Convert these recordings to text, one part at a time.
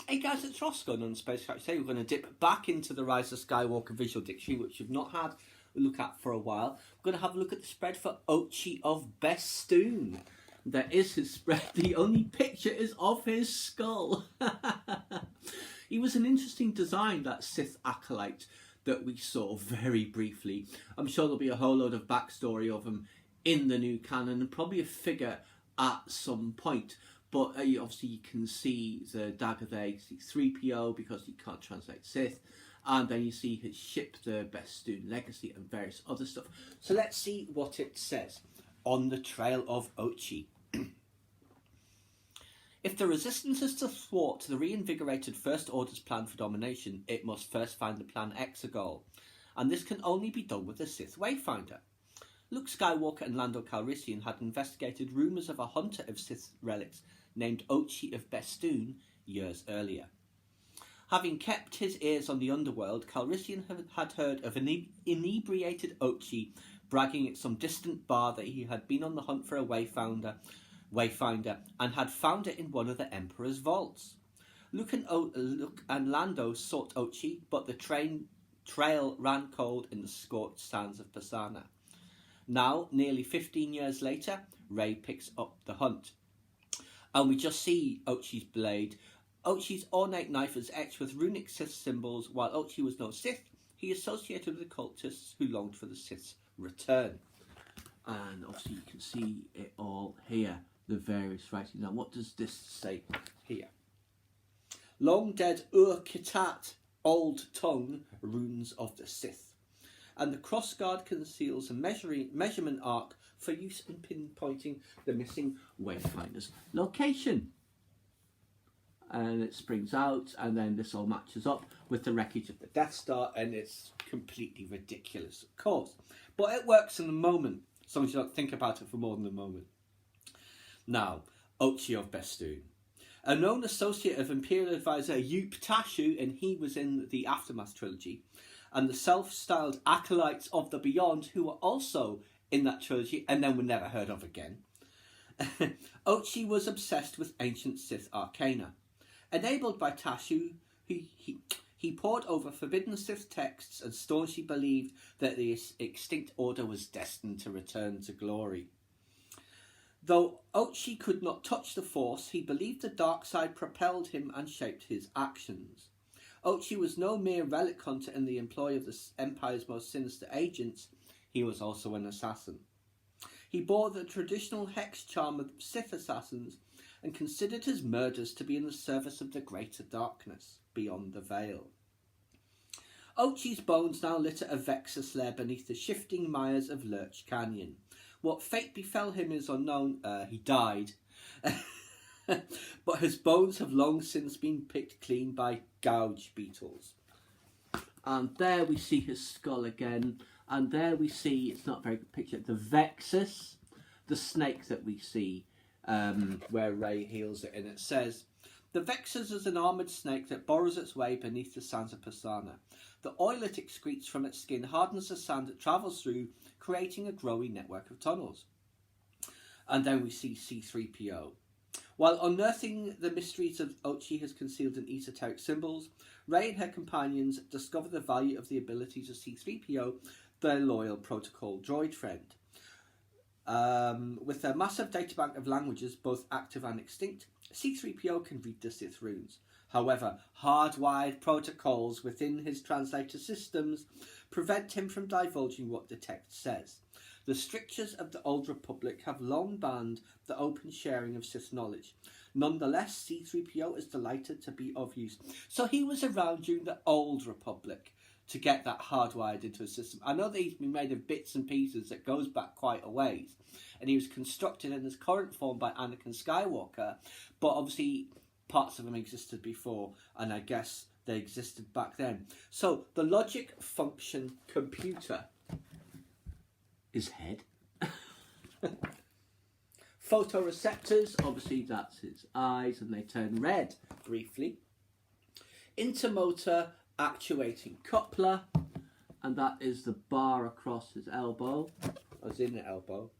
Hey guys, it's TROS going on Space Craft. Today we're going to dip back into the Rise of Skywalker Visual Dictionary, which we've not had a look at for a while. We're going to have a look at the spread for Ochi of Bestoon. There is his spread. The only picture is of his skull. He was an interesting design, that Sith acolyte that we saw very briefly. I'm sure there'll be a whole load of backstory of him in the new canon and probably a figure at some point. But obviously you can see the dagger there, you see 3PO because he can't translate Sith. And then you see his ship, the Bestoon Legacy, and various other stuff. So let's see what it says on the Trail of Ochi. If the Resistance is to thwart the reinvigorated First Order's plan for domination, it must first find the Plan Exegol. And this can only be done with the Sith Wayfinder. Luke Skywalker and Lando Calrissian had investigated rumours of a hunter of Sith relics named Ochi of Bestoon years earlier. Having kept his ears on the underworld, Calrissian had heard of an inebriated Ochi bragging at some distant bar that he had been on the hunt for a Wayfinder and had found it in one of the Emperor's vaults. Luke and Lando sought Ochi, but the trail ran cold in the scorched sands of Pasaana. Now, nearly 15 years later, Rey picks up the hunt. And we just see Ochi's blade. Ochi's ornate knife is etched with runic Sith symbols. While Ochi was no Sith, he associated with the cultists who longed for the Sith's return. And obviously you can see it all here, the various writings. Now what does this say here? Long dead Ur-Kitat, old tongue, runes of the Sith. And the crossguard conceals a measurement arc for use in pinpointing the missing Wayfinder's location. And it springs out, and then this all matches up with the wreckage of the Death Star, and it's completely ridiculous, of course. But it works in the moment, as long as you don't think about it for more than a moment. Now, Ochi of Bestoon. A known associate of Imperial advisor Yup Tashu, and he was in the Aftermath trilogy, and the self-styled acolytes of the Beyond, who were also in that trilogy and then were never heard of again. Ochi was obsessed with ancient Sith arcana. Enabled by Tashu, he pored over forbidden Sith texts and staunchly believed that the extinct order was destined to return to glory. Though Ochi could not touch the Force, he believed the dark side propelled him and shaped his actions. Ochi was no mere relic hunter in the employ of the Empire's most sinister agents. He was also an assassin. He bore the traditional hex charm of Sith assassins and considered his murders to be in the service of the greater darkness beyond the veil. Ochi's bones now litter a Vexus lair beneath the shifting mires of Lurch Canyon. What fate befell him is unknown. He died. But his bones have long since been picked clean by gouge beetles. And there we see his skull again. And there we see, it's not a very good picture, the Vexus, the snake that we see where Rey heals it. And it says, the Vexus is an armoured snake that borrows its way beneath the sands of Pasaana. The oil it excretes from its skin hardens the sand it travels through, creating a growing network of tunnels. And then we see C-3PO. While unearthing the mysteries of Ochi has concealed in esoteric symbols, Rey and her companions discover the value of the abilities of C-3PO, their loyal protocol droid friend. With their massive databank of languages, both active and extinct, C-3PO can read the Sith runes. However, hardwired protocols within his translator systems prevent him from divulging what the text says. The strictures of the Old Republic have long banned the open sharing of Sith knowledge. Nonetheless, C-3PO is delighted to be of use. So he was around during the Old Republic to get that hardwired into a system. I know that he's been made of bits and pieces that goes back quite a ways. And he was constructed in his current form by Anakin Skywalker. But obviously parts of him existed before, and I guess they existed back then. So the logic function computer is head. Photoreceptors, obviously that's his eyes, and they turn red briefly. Intermotor actuating coupler, and that is the bar across his elbow, as in the elbow.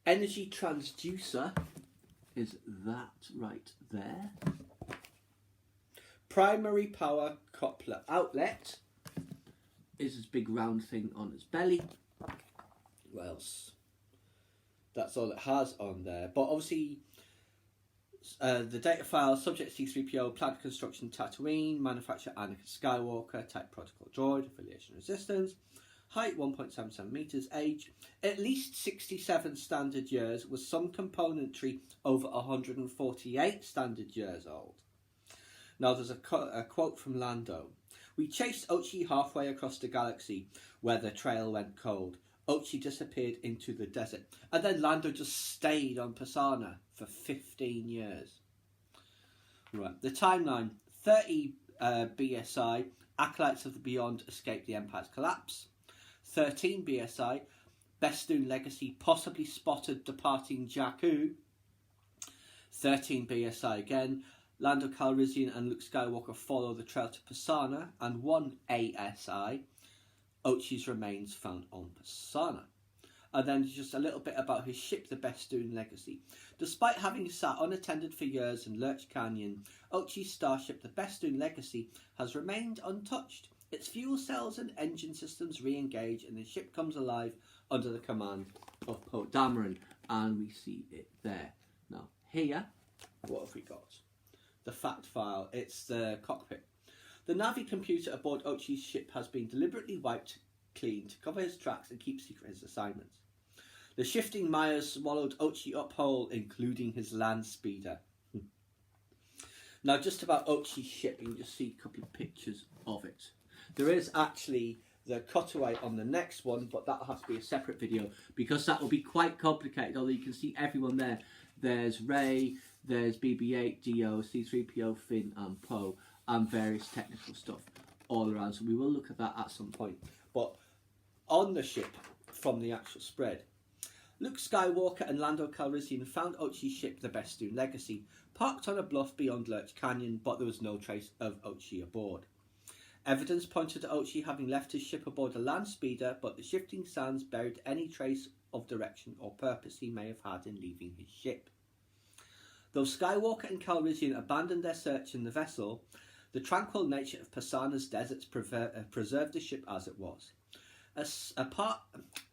Energy transducer is that right there. Primary power coupler outlet is this big round thing on its belly. What else? That's all it has on there. But obviously, the data file, subject C-3PO, plant construction Tatooine, manufacturer Anakin Skywalker, type protocol droid, affiliation resistance, height 1.77 meters, age at least 67 standard years, with some componentry over 148 standard years old. Now there's a quote from Lando. We chased Ochi halfway across the galaxy where the trail went cold. Ochi disappeared into the desert. And then Lando just stayed on Pasaana for 15 years. Right, the timeline. 30 BSI, Acolytes of the Beyond escaped the Empire's collapse. 13 BSI, Bestoon Legacy possibly spotted departing Jakku. 13 BSI again, Lando Calrissian and Luke Skywalker follow the trail to Pasaana. And 1 ASI, Ochi's remains found on Pasaana. And then just a little bit about his ship, the Bestoon Legacy. Despite having sat unattended for years in Lurch Canyon, Ochi's starship, the Bestoon Legacy, has remained untouched. Its fuel cells and engine systems re-engage and the ship comes alive under the command of Poe Dameron. And we see it there. Now, here, what have we got? The fact file. It's the cockpit. The Navi computer aboard Ochi's ship has been deliberately wiped clean to cover his tracks and keep secret his assignments. The shifting mires swallowed Ochi up whole, including his land speeder. Now, just about Ochi's ship, you can just see a couple of pictures of it. There is actually the cutaway on the next one, but that'll have to be a separate video because that will be quite complicated, although you can see everyone there. There's Rey, there's BB-8, D-O, C-3PO, Finn and Poe, and various technical stuff all around. So we will look at that at some point. But on the ship, from the actual spread, Luke Skywalker and Lando Calrissian found Ochi's ship, the Bestoon Legacy, parked on a bluff beyond Lurch Canyon, but there was no trace of Ochi aboard. Evidence pointed to Ochi having left his ship aboard a land speeder, but the shifting sands buried any trace of direction or purpose he may have had in leaving his ship. Though Skywalker and Calrissian abandoned their search in the vessel, the tranquil nature of Pasaana's deserts preserved the ship as it was.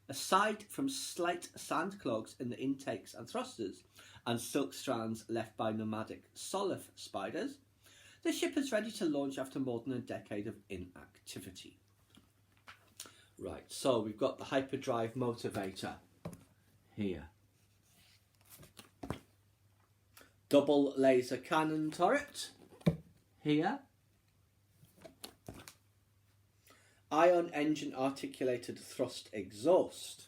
Aside from slight sand clogs in the intakes and thrusters, and silk strands left by nomadic Solith spiders, the ship is ready to launch after more than a decade of inactivity. Right, so we've got the hyperdrive motivator here. Double laser cannon turret here. Ion engine articulated thrust exhaust.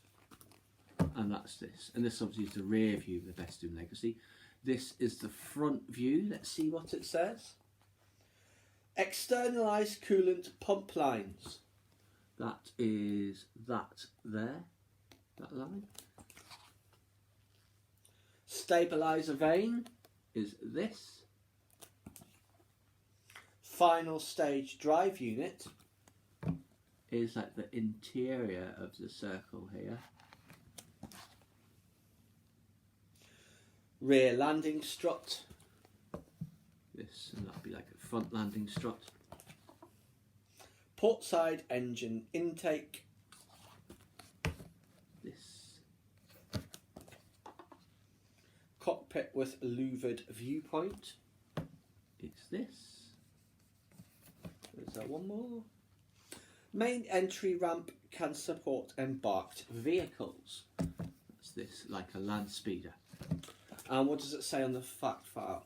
And that's this. And this obviously is the rear view of the Bestoon Legacy. This is the front view. Let's see what it says. Externalized coolant pump lines. That is that there. That line. Stabilizer vane is this. Final stage drive unit is like the interior of the circle here. Rear landing strut. This, and that'll be like a front landing strut. Port side engine intake. This. Cockpit with louvered viewpoint. It's this. Is there one more? Main entry ramp can support embarked vehicles. That's this, like a land speeder. And what does it say on the fact file?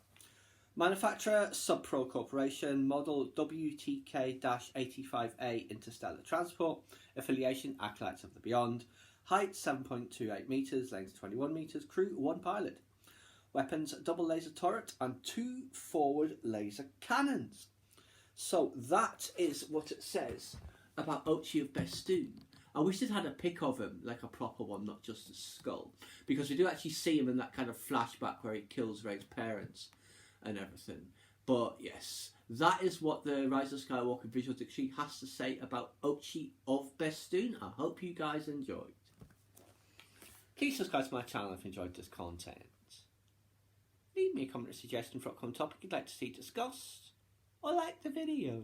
Manufacturer, Subpro Corporation, model WTK-85A Interstellar Transport, affiliation Acolytes of the Beyond, height 7.28 metres, length 21 metres, crew 1 pilot. Weapons, double laser turret and 2 forward laser cannons. So that is what it says about Ochi of Bestoon. I wish it had a pic of him, like a proper one, not just a skull. Because we do actually see him in that kind of flashback where he kills Rey's parents and everything. But yes, that is what the Rise of Skywalker Visual Dictionary has to say about Ochi of Bestoon. I hope you guys enjoyed. Please subscribe to my channel if you enjoyed this content. Leave me a comment or suggestion for an upcoming topic you'd like to see discussed. or like the video.